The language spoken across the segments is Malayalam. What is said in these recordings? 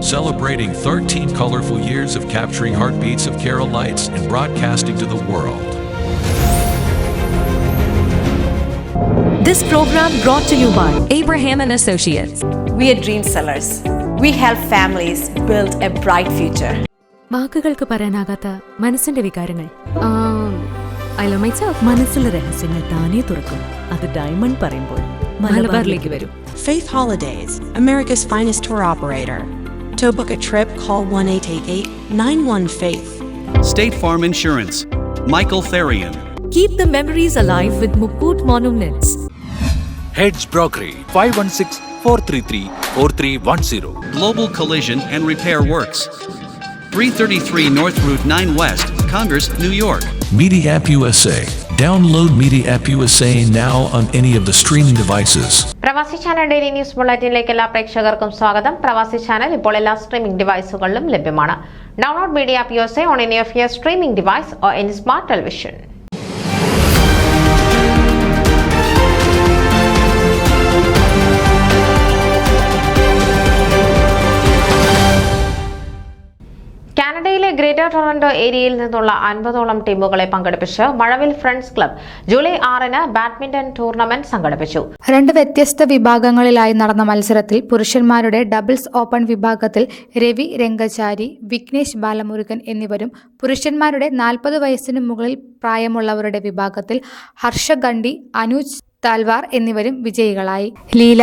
celebrating 13 colorful years of capturing heartbeats of Kerala lights and broadcasting to the world. This program brought to you by Abraham and Associates. We are dream sellers. We help families build a bright future. വാക്കുകൾക്ക് പറയാനാകാത്ത മനസ്സിന്റെ വികാരങ്ങൾ. I love myself. മനസ്സിലെ രഹസ്യങ്ങൾ താനേ തുറക്കും. അത് ഡയമണ്ട് പറയുമ്പോൾ മലബാറിലേക്ക് വരും. Faith Holidays, America's finest tour operator. To book a trip, call 1-888-91-FAITH. State Farm Insurance, Michael Therian. Keep the memories alive with Mukut Monuments. Heads Brokery 516-433-4310. Global Collision and Repair Works, 333 North Route 9 West, Congress, New York. Media App USA. Download Media App USA now on any of the streaming devices. പ്രവാസി ചാനൽ ഡെയിലി ന്യൂസ് ബുള്ളറ്റിനിലേക്ക് എല്ലാ പ്രേക്ഷകർക്കും സ്വാഗതം. പ്രവാസി ചാനൽ ഇപ്പോൾ എല്ലാ സ്ട്രീമിംഗ് ഡിവൈസുകളിലും ലഭ്യമാണ്. Download media app USA on any of your streaming device or any smart television. കാനഡയിലെ ഗ്രേറ്റർ ടൊറന്റോ ഏരിയയിൽ നിന്നുള്ള 50ഓളം ടീമുകളെ പങ്കെടുപ്പിച്ച് മഴവിൽ ഫ്രണ്ട്സ് ക്ലബ് ജൂലൈ 6-ന് ബാഡ്മിന്റൺ ടൂർണമെന്റ് സംഘടിപ്പിച്ചു. 2 വ്യത്യസ്ത വിഭാഗങ്ങളിലായി നടന്ന മത്സരത്തിൽ പുരുഷന്മാരുടെ ഡബിൾസ് ഓപ്പൺ വിഭാഗത്തിൽ രവി രംഗചാരി, വിഘ്നേഷ് ബാലമുരുകൻ എന്നിവരും പുരുഷന്മാരുടെ 40 വയസ്സിന് മുകളിൽ പ്രായമുള്ളവരുടെ വിഭാഗത്തിൽ ഹർഷ ഗണ്ഡി, അനൂജ് താൽവാർ എന്നിവരും വിജയികളായി. Leela,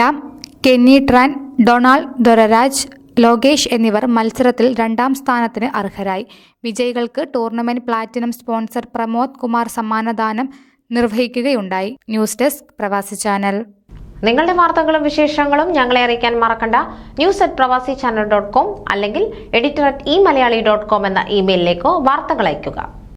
Kenny Tran, Donald Dorairaj, Lokesh എന്നിവർ മത്സരത്തിൽ 2ാം സ്ഥാനത്തിന് അർഹരായി. വിജയികൾക്ക് tournament platinum sponsor Pramod Kumar സമ്മാനദാനം നിർവഹിക്കുകയുണ്ടായി. News desk Pravasi channel. നിങ്ങളുടെ വാർത്തകളും വിശേഷങ്ങളും ഞങ്ങളെ അറിയിക്കാൻ മറക്കണ്ട. news@pravasichannel.com അല്ലെങ്കിൽ editor@eMalayali.com എന്ന ഇമെയിലിലേക്കോ വാർത്തകൾ അയയ്ക്കുക.